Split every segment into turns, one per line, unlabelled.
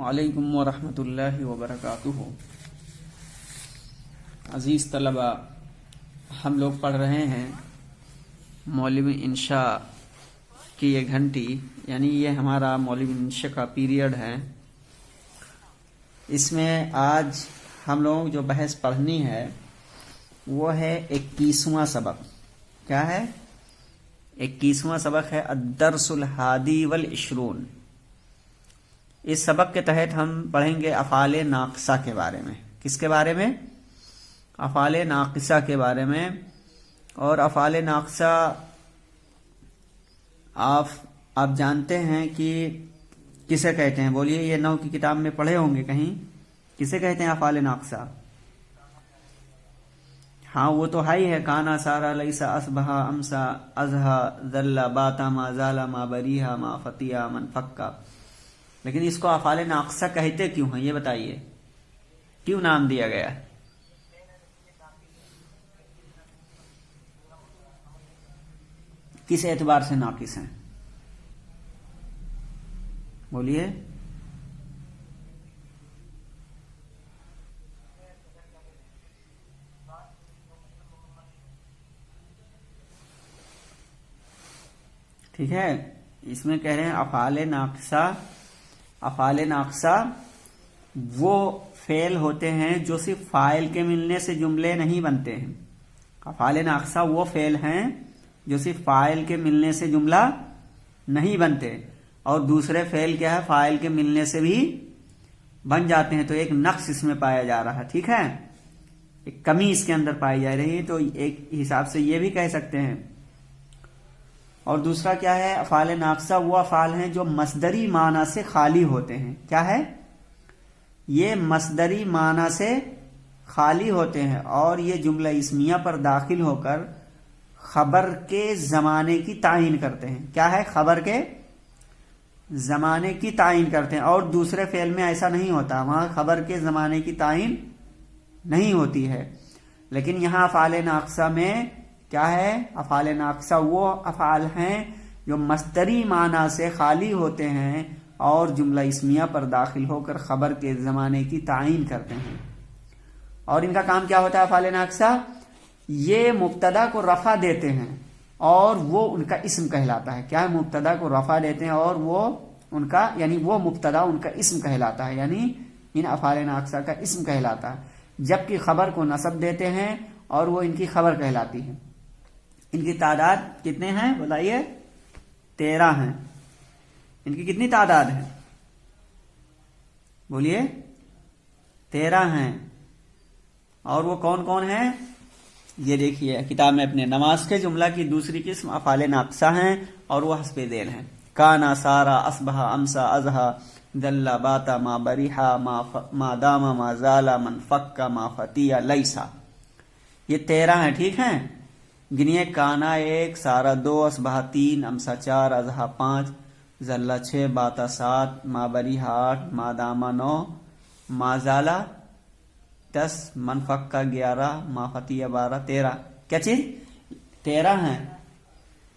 وعلیکم ورحمۃ اللہ وبرکاتہ۔ عزیز طلبہ، ہم لوگ پڑھ رہے ہیں مولوی انشاء کی یہ گھنٹی، یعنی یہ ہمارا مولوی انشاء کا پیریڈ ہے۔ اس میں آج ہم لوگ جو بحث پڑھنی ہے وہ ہے 21واں سبق۔ کیا ہے؟ 21واں سبق ہے الدرس الحادی والعشرون۔ اس سبق کے تحت ہم پڑھیں گے افعال ناقصہ کے بارے میں۔ کس کے بارے میں؟ افعال ناقصہ کے بارے میں۔ اور افعال ناقصہ آپ جانتے ہیں کہ کسے کہتے ہیں؟ بولیے، یہ نحو کی کتاب میں پڑھے ہوں گے کہیں۔ کسے کہتے ہیں افعال ناقصہ؟ ہاں وہ تو ہے ہی ہے، کانا سارا لیسا اصبحا امسا ازہا ذل باتا ما زالا ما بریہا ما فتیا من فکا۔ لیکن اس کو افعال ناقصہ کہتے کیوں ہیں یہ بتائیے، کیوں نام دیا گیا؟ کس اعتبار سے ناقص ہیں؟ بولیے۔ ٹھیک ہے، اس میں کہہ رہے ہیں افعال ناقصہ وہ فعل ہوتے ہیں جو صرف فاعل کے ملنے سے جملے نہیں بنتے ہیں۔ افعال ناقصہ وہ فعل ہیں جو صرف فاعل کے ملنے سے جملہ نہیں بنتے، اور دوسرے فعل کیا ہے، فاعل کے ملنے سے بھی بن جاتے ہیں۔ تو ایک نقص اس میں پایا جا رہا ہے، ٹھیک ہے، ایک کمی اس کے اندر پائی جا رہی ہے، تو ایک حساب سے یہ بھی کہہ سکتے ہیں۔ اور دوسرا کیا ہے؟ افعال ناقصہ وہ افعال ہیں جو مصدری معنی سے خالی ہوتے ہیں۔ کیا ہے؟ یہ مصدری معنی سے خالی ہوتے ہیں، اور یہ جملہ اسمیہ پر داخل ہو کر خبر کے زمانے کی تعین کرتے ہیں۔ کیا ہے؟ خبر کے زمانے کی تعین کرتے ہیں، اور دوسرے فعل میں ایسا نہیں ہوتا، وہاں خبر کے زمانے کی تعین نہیں ہوتی ہے۔ لیکن یہاں افعال ناقصہ میں کیا ہے؟ افعال ناقصہ وہ افعال ہیں جو مصدری معنی سے خالی ہوتے ہیں اور جملہ اسمیہ پر داخل ہو کر خبر کے زمانے کی تعین کرتے ہیں۔ اور ان کا کام کیا ہوتا ہے؟ افعال ناقصہ یہ مبتدا کو رفع دیتے ہیں اور وہ ان کا اسم کہلاتا ہے۔ کیا ہے؟ مبتدا کو رفع دیتے ہیں اور وہ ان کا، یعنی وہ مبتدا ان کا اسم کہلاتا ہے، یعنی ان افعال ناقصہ کا اسم کہلاتا ہے، جبکہ خبر کو نصب دیتے ہیں اور وہ ان کی خبر کہلاتی ہے۔ ان کی تعداد کتنے ہیں بتائیے؟ 13 ہیں۔ ان کی کتنی تعداد ہے؟ بولیے۔ 13 ہیں۔ اور وہ کون کون ہیں؟ یہ دیکھیے کتاب میں اپنے، نماز کے جملہ کی دوسری قسم افعال ناقصہ ہیں اور وہ حسب ذیل ہیں۔ کانا سارا اصبح امسا ازہا ذل باتا ما بریحا ما داما ما زالا من فکا ما فتیا لیسا۔ یہ 13 ہیں، ٹھیک ہیں۔ گنیے، کانا 1، سارا 2، اصبح 3، امسا 4، ازہا 5، ذلہ 6، باتا 7، ما بریحا 8، ما داما 9، ما زالا 10، من فکا 11، ما فتیہ 12۔ 13 کیا چیز؟ 13 ہیں۔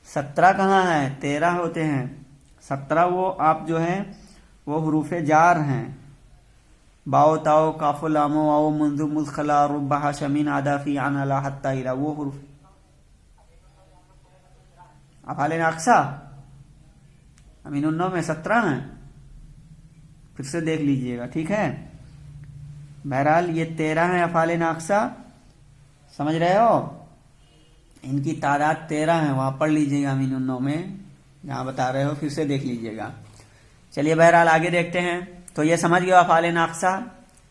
17 کہاں ہیں؟ 13 ہوتے ہیں۔ 17 وہ آپ جو ہیں وہ حروف جار ہیں، باؤ تاؤ کاف لام واو منذ مدخلا ربہ شمین عدافی عن لا حتی الى، وہ حروف افعال ناقصہ امین النو میں 17 ہیں۔ پھر سے دیکھ لیجئے گا، ٹھیک ہے۔ بہرحال یہ 13 ہیں افعال ناقصہ، سمجھ رہے ہو؟ ان کی تعداد 13 ہیں، وہاں پڑھ لیجئے گا امین النو میں جہاں بتا رہے ہو، پھر سے دیکھ لیجئے گا۔ چلیے بہرحال آگے دیکھتے ہیں۔ تو یہ سمجھ گئے افعال ناقصہ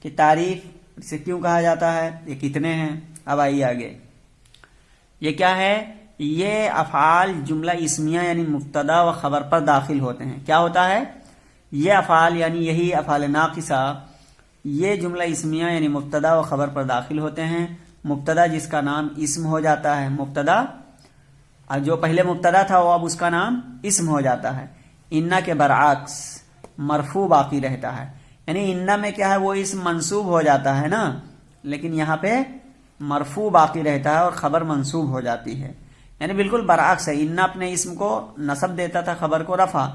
کی تعریف، اسے کیوں کہا جاتا ہے، یہ کتنے ہیں۔ اب آئیے آگے، یہ کیا ہے؟ یہ افعال جملہ اسمیہ یعنی مبتدا و خبر پر داخل ہوتے ہیں۔ کیا ہوتا ہے؟ یہ افعال یعنی یہی افعال ناقصہ یہ جملہ اسمیہ یعنی مبتدا و خبر پر داخل ہوتے ہیں۔ مبتدا جس کا نام اسم ہو جاتا ہے، مبتدا جو پہلے مبتدا تھا وہ اب اس کا نام اسم ہو جاتا ہے۔ انا کے برعکس مرفوع باقی رہتا ہے، یعنی انا میں کیا ہے، وہ اسم منصوب ہو جاتا ہے نا، لیکن یہاں پہ مرفوع باقی رہتا ہے اور خبر منصوب ہو جاتی ہے، یعنی بالکل برعکس ہے۔ انا اپنے اسم کو نصب دیتا تھا، خبر کو رفع،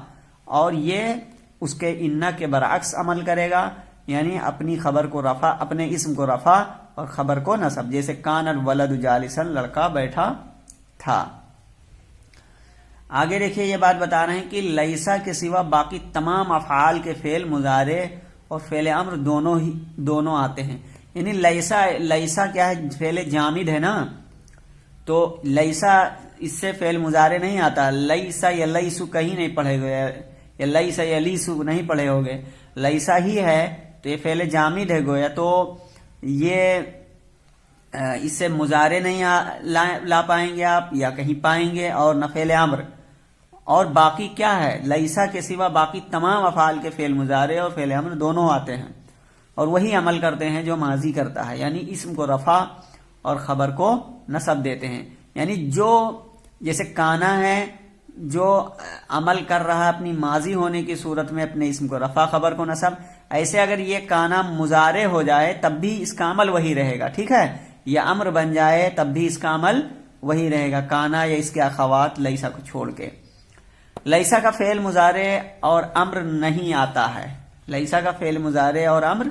اور یہ اس کے انا کے برعکس عمل کرے گا، یعنی اپنی خبر کو رفع، اپنے اسم کو رفع اور خبر کو نصب، جیسے کان الولد جالسا، لڑکا بیٹھا تھا۔ آگے دیکھیے یہ بات بتا رہے ہیں کہ لیسا کے سوا باقی تمام افعال کے فعل مضارع اور فعل امر دونوں آتے ہیں، یعنی لیسا کیا ہے، فعل جامد ہے نا، تو لیسا اس سے فعل مضارع نہیں آتا، لیسا یا لیسو کہیں نہیں پڑھے گئے، یا لیسا یا لیسو نہیں پڑھے ہوگے، لیسا ہی ہے تو یہ فعل جامد ہے گویا، تو یہ اس سے مضارع نہیں لا پائیں گے آپ، یا کہیں پائیں گے، اور نہ فعل امر، اور باقی کیا ہے، لیسا کے سوا باقی تمام افعال کے فعل مضارع اور فعل امر دونوں آتے ہیں، اور وہی عمل کرتے ہیں جو ماضی کرتا ہے، یعنی اسم کو رفع اور خبر کو نصب دیتے ہیں، یعنی جو جیسے کانا ہے جو عمل کر رہا ہے اپنی ماضی ہونے کی صورت میں اپنے اسم کو رفع خبر کو نصب، ایسے اگر یہ کانا مضارع ہو جائے تب بھی اس کا عمل وہی رہے گا، ٹھیک ہے، یا امر بن جائے تب بھی اس کا عمل وہی رہے گا، کانا یا اس کے اخوات لیسا کو چھوڑ کے۔ لیسا کا فعل مضارع اور امر نہیں آتا ہے، لیسا کا فعل مضارع اور امر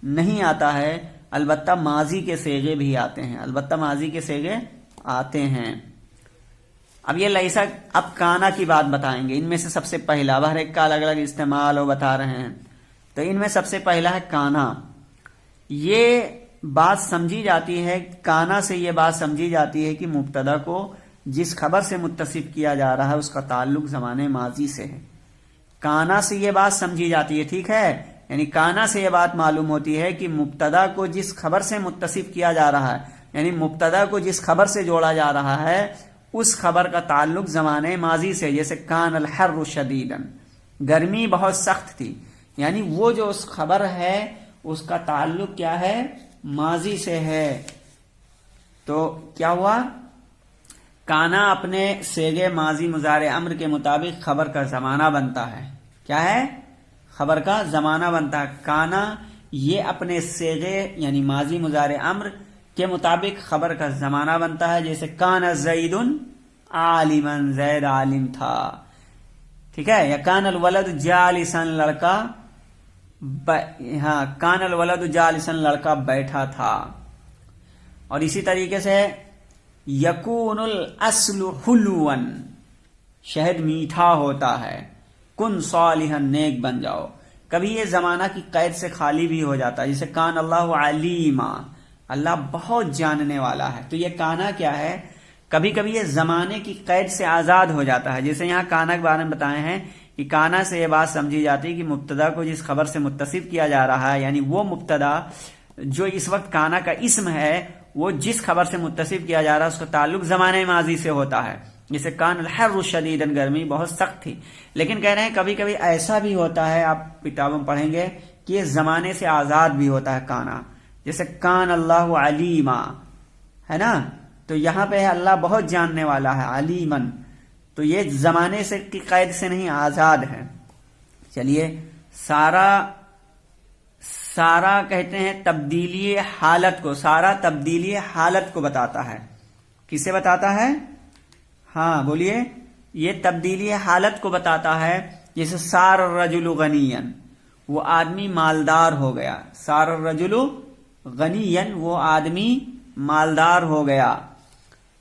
نہیں آتا ہے، البتہ ماضی کے صیغے بھی آتے ہیں، البتہ ماضی کے صیغے آتے ہیں۔ اب یہ لیسا، اب کانا کی بات بتائیں گے، ان میں سے سب سے پہلا، ہر ایک کا الگ الگ استعمال وہ بتا رہے ہیں، تو ان میں سب سے پہلا ہے کانا۔ یہ بات سمجھی جاتی ہے، کانا سے یہ بات سمجھی جاتی ہے کہ مبتدا کو جس خبر سے متصف کیا جا رہا ہے اس کا تعلق زمانے ماضی سے ہے، کانا سے یہ بات سمجھی جاتی ہے، ٹھیک ہے، یعنی کانا سے یہ بات معلوم ہوتی ہے کہ مبتدا کو جس خبر سے متصف کیا جا رہا ہے، یعنی مبتدا کو جس خبر سے جوڑا جا رہا ہے اس خبر کا تعلق زمانے ماضی سے، جیسے کان الحر شدیدا، گرمی بہت سخت تھی، یعنی وہ جو اس خبر ہے اس کا تعلق کیا ہے، ماضی سے ہے، تو کیا ہوا، کانا اپنے صیغے ماضی مضارع امر کے مطابق خبر کا زمانہ بنتا ہے، کیا ہے، خبر کا زمانہ بنتا ہے، کانا یہ اپنے صیغے یعنی ماضی مضارع امر کے مطابق خبر کا زمانہ بنتا ہے، جیسے کان زید عالما، زید عالم تھا، ٹھیک ہے، یا کان الولد جالسا، لڑکا ہاں کان الولد جالسا، لڑکا بیٹھا تھا، اور اسی طریقے سے یکون الاصل حلوا، شہد میٹھا ہوتا ہے، کن صالحا، نیک بن جاؤ، کبھی یہ زمانہ کی قید سے خالی بھی ہو جاتا ہے، جیسے کان اللہ علیما، اللہ بہت جاننے والا ہے، تو یہ کانا کیا ہے، کبھی کبھی یہ زمانے کی قید سے آزاد ہو جاتا ہے، جیسے یہاں کانا کے بارے میں بتائے ہیں کہ کانا سے یہ بات سمجھی جاتی ہے کہ مبتدا کو جس خبر سے متصف کیا جا رہا ہے، یعنی وہ مبتدا جو اس وقت کانا کا اسم ہے وہ جس خبر سے متصف کیا جا رہا ہے اس کا تعلق زمانے ماضی سے ہوتا ہے، جیسے کان الحر شدیدا، گرمی بہت سخت تھی، لیکن کہہ رہے ہیں کبھی کبھی ایسا بھی ہوتا ہے، آپ کتابوں میں پڑھیں گے کہ یہ زمانے سے آزاد بھی ہوتا ہے کانا، جیسے کان اللہ علیما ہے نا، تو یہاں پہ اللہ بہت جاننے والا ہے، علیمن، تو یہ زمانے سے کی قید سے نہیں، آزاد ہے۔ چلیے، سارا کہتے ہیں تبدیلی حالت کو، سارا تبدیلی حالت کو بتاتا ہے، کسے بتاتا ہے، ہاں بولیے، یہ تبدیلی حالت کو بتاتا ہے، جیسے سار الرجل غنیا، وہ آدمی مالدار ہو گیا، سار الرجل غنیا، وہ آدمی مالدار ہو گیا،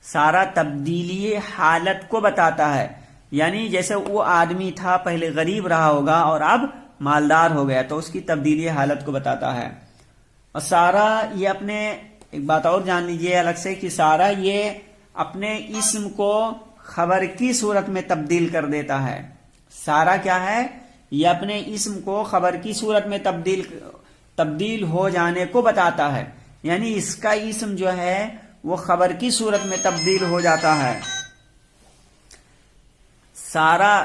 سارا تبدیلی حالت کو بتاتا ہے، یعنی جیسے وہ آدمی تھا پہلے غریب رہا ہوگا اور اب مالدار ہو گیا، تو اس کی تبدیلی حالت کو بتاتا ہے۔ اور سارا یہ اپنے، ایک بات اور جان لیجئے الگ سے کہ سارا یہ اپنے اسم کو خبر کی صورت میں تبدیل کر دیتا ہے، سارا کیا ہے، یہ اپنے اسم کو خبر کی صورت میں تبدیل ہو جانے کو بتاتا ہے، یعنی اس کا اسم جو ہے وہ خبر کی صورت میں تبدیل ہو جاتا ہے۔ سارا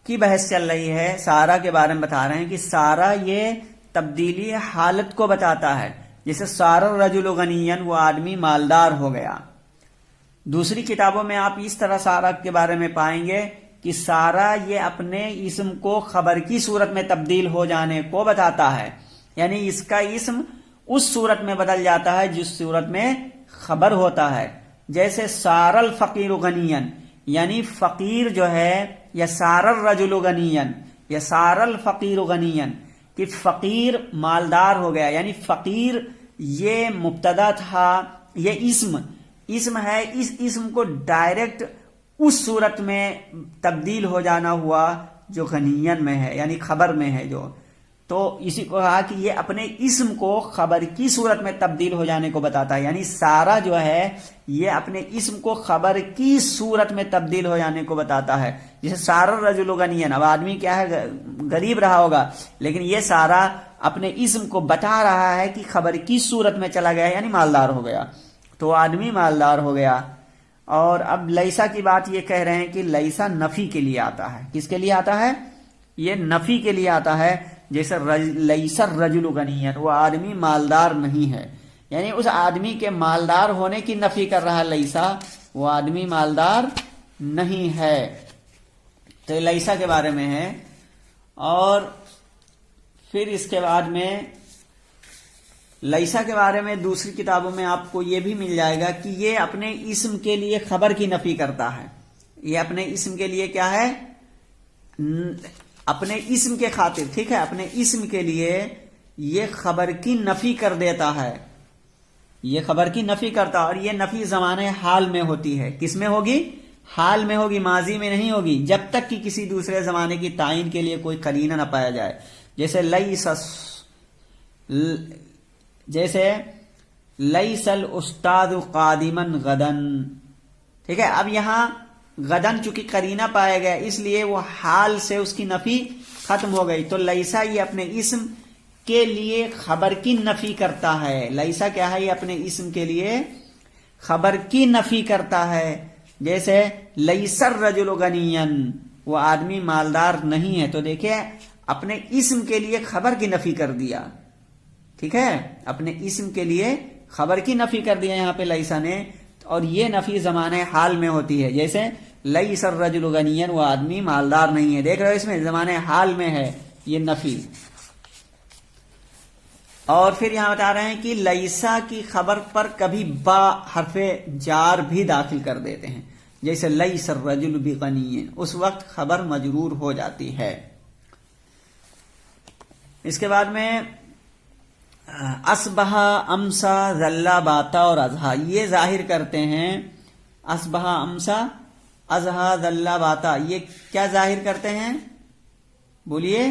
کی بحث چل رہی ہے، سارا کے بارے میں بتا رہے ہیں کہ سارا یہ تبدیلی حالت کو بتاتا ہے، جیسے سار الرجل غنیا، وہ آدمی مالدار ہو گیا۔ دوسری کتابوں میں آپ اس طرح سارا کے بارے میں پائیں گے کہ سارا یہ اپنے اسم کو خبر کی صورت میں تبدیل ہو جانے کو بتاتا ہے، یعنی اس کا اسم اس صورت میں بدل جاتا ہے جس صورت میں خبر ہوتا ہے، جیسے سار الفقیر غنیا، یعنی فقیر جو ہے، یا سار الرجل غنیا، یا سار الفقیر غنین کہ فقیر مالدار ہو گیا، یعنی فقیر یہ مبتدا تھا، یہ اسم ہے، اس اسم کو ڈائریکٹ اس صورت میں تبدیل ہو جانا ہوا جو غنین میں ہے، یعنی خبر میں ہے جو، تو اسی کو کہا کہ یہ اپنے اسم کو خبر کی صورت میں تبدیل ہو جانے کو بتاتا ہے، یعنی سارا جو ہے یہ اپنے اسم کو خبر کی صورت میں تبدیل ہو جانے کو بتاتا ہے، جیسے سارا الرجل غنیًا، اب آدمی کیا ہے غریب رہا ہوگا، لیکن یہ سارا اپنے اسم کو بتا رہا ہے کہ خبر کی صورت میں چلا گیا، یعنی مالدار ہو گیا، تو آدمی مالدار ہو گیا۔ اور اب لیسا کی بات یہ کہہ رہے ہیں کہ لیسا نفی کے لیے آتا ہے، کس کے لیے آتا ہے؟ یہ نفی کے لیے آتا ہے، جیسے لیسا الرجل غنیًا، وہ آدمی مالدار نہیں ہے، یعنی اس آدمی کے مالدار ہونے کی نفی کر رہا ہے لیسا، وہ آدمی مالدار نہیں ہے، تو لیسا کے بارے میں ہے۔ اور پھر اس کے بعد میں لیسا کے بارے میں دوسری کتابوں میں آپ کو یہ بھی مل جائے گا کہ یہ اپنے اسم کے لیے خبر کی نفی کرتا ہے، یہ اپنے اسم کے لیے کیا ہے؟ اپنے اسم کے خاطر، ٹھیک ہے، اپنے اسم کے لیے یہ خبر کی نفی کر دیتا ہے، یہ خبر کی نفی کرتا ہے، اور یہ نفی زمانے حال میں ہوتی ہے، کس میں ہوگی؟ حال میں ہوگی، ماضی میں نہیں ہوگی، جب تک کہ کسی دوسرے زمانے کی تعین کے لیے کوئی قرینہ نہ پایا جائے، جیسے لیس الاستاذ قادما غدن، ٹھیک ہے، اب یہاں غدن چونکہ قرینہ پایا گیا اس لیے وہ حال سے اس کی نفی ختم ہو گئی، تو لیسا یہ اپنے اسم کے لیے خبر کی نفی کرتا ہے، لیسا کیا ہے؟ یہ اپنے اسم کے لیے خبر کی نفی کرتا ہے، جیسے لیس الرجل غنیًا، وہ آدمی مالدار نہیں ہے، تو دیکھیں اپنے اسم کے لیے خبر کی نفی کر دیا، ٹھیک ہے، اپنے اسم کے لیے خبر کی نفی کر دیا یہاں پہ لیسا نے، اور یہ نفی زمانے حال میں ہوتی ہے، جیسے لیس الرجل غنیًا، وہ آدمی مالدار نہیں ہے، دیکھ رہے ہو اس میں زمانے حال میں ہے یہ نفی۔ اور پھر یہاں بتا رہے ہیں کہ لیسا کی خبر پر کبھی با حرف جار بھی داخل کر دیتے ہیں، جیسے لیس الرجل بغنی، اس وقت خبر مجرور ہو جاتی ہے۔ اس کے بعد میں اصبح، امسا، ظلا، باتا اور اضحا، یہ ظاہر کرتے ہیں، اصبح، امسا، اضحا، ظلا، باتا، یہ کیا ظاہر کرتے ہیں؟ بولیے،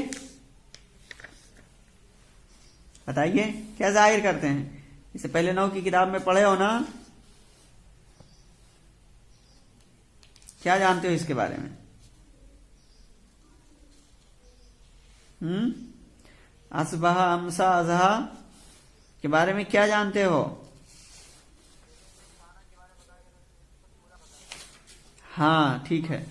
بتائیے کیا ظاہر کرتے ہیں؟ اس سے پہلے نو کی کتاب میں پڑھے ہو نا، کیا جانتے ہو اس کے بارے میں؟ اصبح، امسا، اضحا کے بارے میں کیا جانتے ہو؟ ہاں ٹھیک ہے،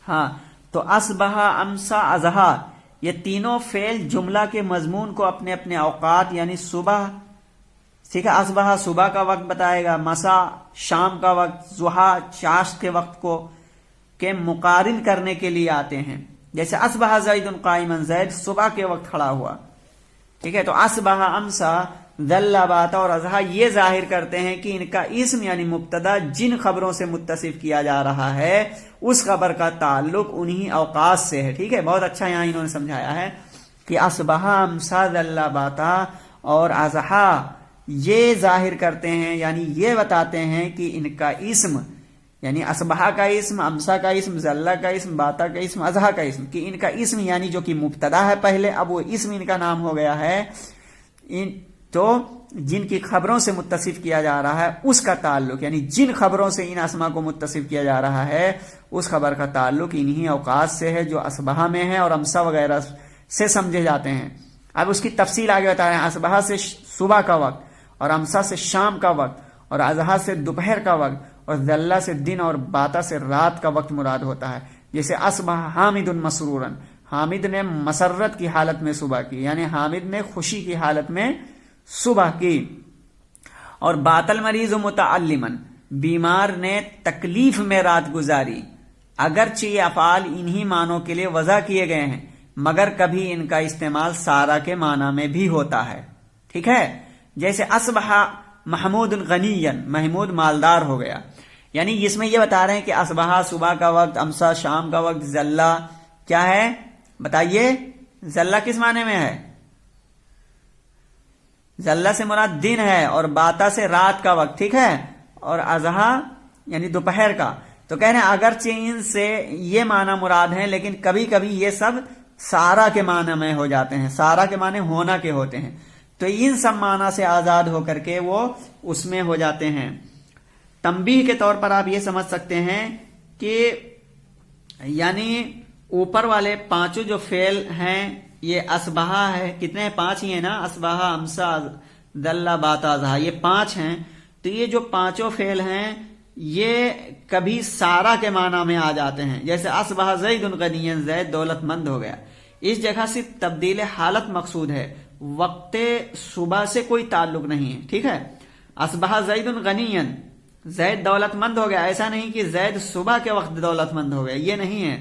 ہاں، تو اصبح، امسا، اضحا، یہ تینوں فعل جملہ کے مضمون کو اپنے اپنے اوقات، یعنی صبح، ٹھیک ہے، اصبح صبح کا وقت بتائے گا، مسا شام کا وقت، ضحا چاشت کے وقت کو کے مقارن کرنے کے لیے آتے ہیں، جیسے اصبح زید قائما، زید صبح کے وقت کھڑا ہوا، ٹھیک ہے، تو اصبح، امسا، ظلا، باتا اور اضحا یہ ظاہر کرتے ہیں کہ ان کا اسم یعنی مبتدا جن خبروں سے متصف کیا جا رہا ہے اس خبر کا تعلق انہی اوقات سے ہے، ٹھیک ہے، بہت اچھا یہاں انہوں نے سمجھایا ہے کہ اصبح، امسا، ظلا، باتا اور اضحا یہ ظاہر کرتے ہیں، یعنی یہ بتاتے ہیں کہ ان کا اسم یعنی اصبح کا اسم، امسا کا اسم، ظلا کا اسم، باتا کا اسم، اضحا کا اسم، کہ ان کا اسم یعنی جو کہ مبتدا ہے پہلے، اب وہ اسم ان کا نام ہو گیا ہے، تو جن کی خبروں سے متصف کیا جا رہا ہے اس کا تعلق، یعنی جن خبروں سے ان اسما کو متصف کیا جا رہا ہے اس خبر کا تعلق انہی اوقات سے ہے جو اصبح میں ہے اور امسا وغیرہ سے سمجھے جاتے ہیں۔ اب اس کی تفصیل آگے بتا رہے ہیں، اصبح سے صبح کا وقت، اور امسا سے شام کا وقت، اور اضحا سے دوپہر کا وقت، اور ظلا سے دن اور باتا سے رات کا وقت مراد ہوتا ہے، جیسے اصبح حامد مسرورا، حامد نے مسرت کی حالت میں صبح کی، یعنی حامد نے خوشی کی حالت میں صبح کی، اور باطل مریض متعلمن، بیمار نے تکلیف میں رات گزاری، اگرچہ یہ افعال انہی معنوں کے لیے وضع کیے گئے ہیں مگر کبھی ان کا استعمال سارا کے معنی میں بھی ہوتا ہے، ٹھیک ہے، جیسے اصبح محمود غنی، محمود مالدار ہو گیا، یعنی اس میں یہ بتا رہے ہیں کہ اصبح صبح کا وقت، امسا شام کا وقت، ظلا کیا ہے بتائیے؟ ذلہ کس معنی میں ہے؟ ذلہ سے مراد دن ہے اور باتا سے رات کا وقت، ٹھیک ہے، اور اضحیٰ یعنی دوپہر کا. تو کہہ رہے ہیں اگرچہ ان سے یہ معنی مراد ہیں لیکن کبھی کبھی یہ سب سارا کے معنی میں ہو جاتے ہیں، سارا کے معنی ہونا کے ہوتے ہیں، تو ان سب معنی سے آزاد ہو کر کے وہ اس میں ہو جاتے ہیں. تنبیہ کے طور پر آپ یہ سمجھ سکتے ہیں کہ یعنی اوپر والے پانچوں جو فعل ہیں یہ اسبہا ہے، کتنے؟ 5 ہی ہیں نا، اسبہا، امسا، دلہ، باتا، اضحیٰ، یہ 5 ہیں. تو یہ جو پانچوں فعل ہیں یہ کبھی سارا کے معنی میں آ جاتے ہیں، جیسے اصبح زید غنیا، زید دولت مند ہو گیا. اس جگہ سے تبدیل حالت مقصود ہے، وقت صبح سے کوئی تعلق نہیں ہے، ٹھیک ہے. اصبح زید غنیا، زید دولت مند ہو گیا، ایسا نہیں کہ زید صبح کے وقت دولت مند ہو گیا، یہ نہیں ہے.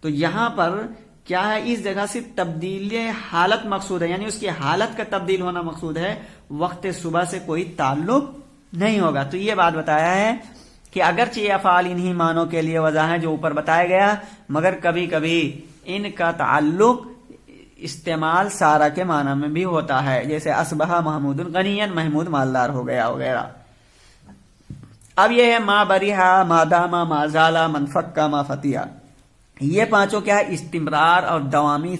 تو یہاں پر کیا ہے، اس جگہ سے تبدیل حالت مقصود ہے، یعنی اس کی حالت کا تبدیل ہونا مقصود ہے، وقت صبح سے کوئی تعلق نہیں ہوگا. تو یہ بات بتایا ہے کہ اگرچہ یہ افعال انہی معنوں کے لیے وضع ہیں جو اوپر بتایا گیا، مگر کبھی کبھی ان کا تعلق استعمال سارا کے معنی میں بھی ہوتا ہے، جیسے اصبح محمود غنیا، محمود مالدار ہو گیا وغیرہ. اب یہ ہے ما بریحا، ما داما، ما زالا، من فکا، ما فتیا. یہ پانچوں کیا ہے، استمرار اور دوامی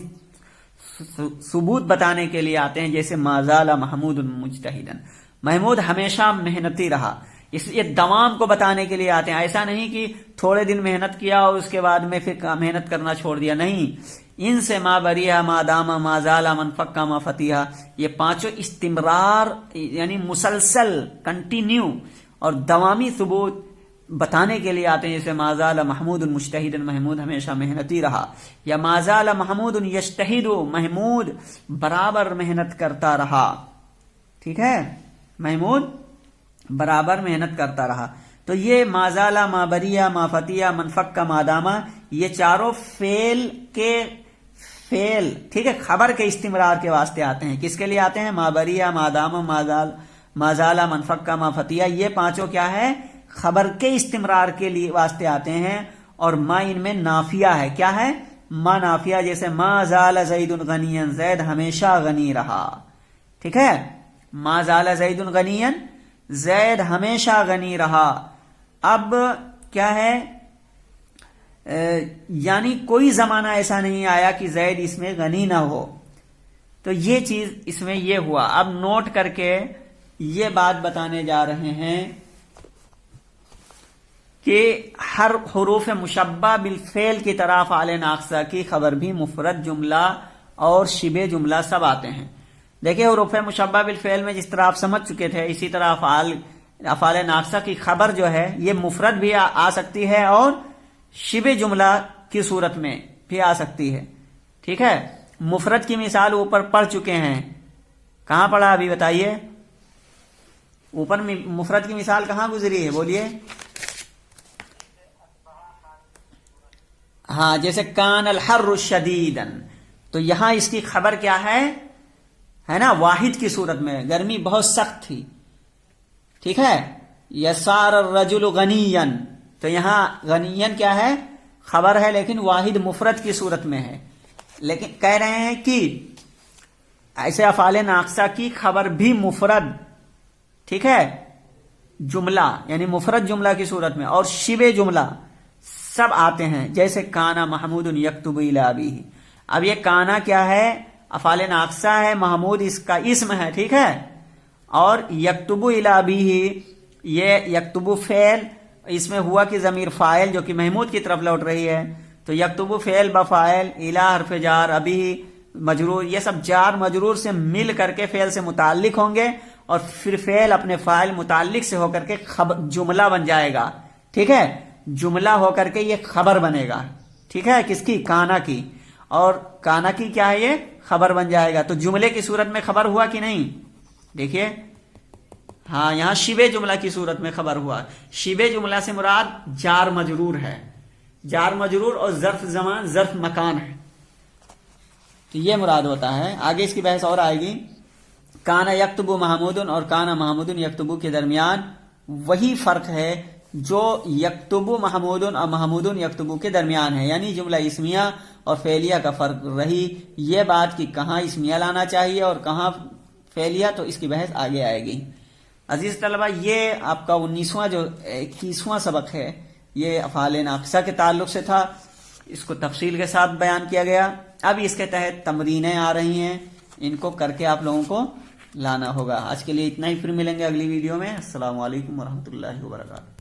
ثبوت بتانے کے لیے آتے ہیں، جیسے ما زالا محمود مجتہدن، محمود ہمیشہ محنتی رہا. اس یہ دوام کو بتانے کے لیے آتے ہیں، ایسا نہیں کہ تھوڑے دن محنت کیا اور اس کے بعد میں پھر محنت کرنا چھوڑ دیا، نہیں. ان سے ما بریحا، ما داما، ما زالا، من فکا، ما فتیا، یہ پانچوں استمرار یعنی مسلسل، کنٹینیو اور دوامی ثبوت بتانے کے لیے آتے ہیں، جیسے ما زال محمود مجتہد، محمود ہمیشہ محنتی رہا، یا ما زال محمود یجتہد، محمود برابر محنت کرتا رہا، ٹھیک ہے، محمود برابر محنت کرتا رہا. تو یہ ما زال، ما بریا، ما فتیا، من فکا، ما داما، یہ چاروں فعل ٹھیک ہے، خبر کے استمرار کے واسطے آتے ہیں. کس کے لیے آتے ہیں؟ ما بریا، ما داما، ما زال، من فکا، ما فتیا، یہ پانچوں کیا ہے، خبر کے استمرار کے لیے واسطے آتے ہیں. اور ما ان میں نافیہ ہے، کیا ہے؟ ما نافیہ، جیسے ما زال زید غنیا، زید ہمیشہ غنی رہا، ٹھیک ہے. ما زال زید غنیا، زید ہمیشہ غنی رہا. اب کیا ہے، یعنی کوئی زمانہ ایسا نہیں آیا کہ زید اس میں غنی نہ ہو. تو یہ چیز اس میں یہ ہوا. اب نوٹ کر کے یہ بات بتانے جا رہے ہیں کہ ہر حروف مشبہ بالفعل کی طرح افعال ناقصہ کی خبر بھی مفرد جملہ اور شبہ جملہ سب آتے ہیں. دیکھیں حروف مشبہ بالفعل میں جس طرح آپ سمجھ چکے تھے، اسی طرح افعال ناقصہ کی خبر جو ہے یہ مفرد بھی آ سکتی ہے اور شبہ جملہ کی صورت میں بھی آ سکتی ہے، ٹھیک ہے. مفرد کی مثال اوپر پڑھ چکے ہیں، کہاں پڑھا ابھی بتائیے؟ اوپر مفرد کی مثال کہاں گزری ہے، بولیے. ہاں، جیسے کان الحر شدیدن، تو یہاں اس کی خبر کیا ہے نا، واحد کی صورت میں، گرمی بہت سخت تھی، ٹھیک ہے. یسار الرجل غنیا، تو یہاں غنیا کیا ہے، خبر ہے، لیکن واحد مفرد کی صورت میں ہے. لیکن کہہ رہے ہیں کہ ایسے افعال ناقصہ کی خبر بھی مفرد، ٹھیک ہے، جملہ یعنی مفرد جملہ کی صورت میں اور شبہ جملہ سب آتے ہیں، جیسے کانا محمود یکتب الی ابیہ. اب یہ کانا کیا ہے، افعال ناقصہ ہے، محمود اس کا اسم ہے، ٹھیک ہے. اور یکتب الی ابیہ، یہ یکتب فعل، اس میں ہوا کہ ضمیر فاعل جو کہ محمود کی طرف لوٹ رہی ہے، تو یکتب فعل بفاعل، الی حرف جار، ابیہ مجرور، یہ سب جار مجرور سے مل کر کے فعل سے متعلق ہوں گے اور پھر فعل اپنے فاعل متعلق سے ہو کر کے جملہ بن جائے گا، ٹھیک ہے. جملہ ہو کر کے یہ خبر بنے گا، ٹھیک ہے، کس کی؟ کانا کی. اور کانا کی کیا ہے، یہ خبر بن جائے گا. تو جملے کی صورت میں خبر ہوا کہ نہیں؟ دیکھیے، ہاں، یہاں شبہ جملہ کی صورت میں خبر ہوا. شبہ جملہ سے مراد جار مجرور ہے، جار مجرور اور ظرف زمان، ظرف مکان ہے، تو یہ مراد ہوتا ہے. آگے اس کی بحث اور آئے گی. کانا یکتب محمود اور کانا محمود یکتب کے درمیان وہی فرق ہے جو یکتب محمود اور محمود یکتب کے درمیان ہے، یعنی جملہ اسمیہ اور فعلیہ کا فرق رہی یہ بات کہ کہاں اسمیہ لانا چاہیے اور کہاں فعلیہ، تو اس کی بحث آگے آئے گی۔ عزیز طلبہ، یہ آپ کا 21واں سبق ہے، یہ افعال ناقصہ کے تعلق سے تھا، اس کو تفصیل کے ساتھ بیان کیا گیا۔ اب اس کے تحت تمرینیں آ رہی ہیں، ان کو کر کے آپ لوگوں کو لانا ہوگا۔ آج کے لیے اتنا ہی، پھر ملیں گے اگلی ویڈیو میں۔ السلام علیکم ورحمۃ اللہ وبرکاتہ۔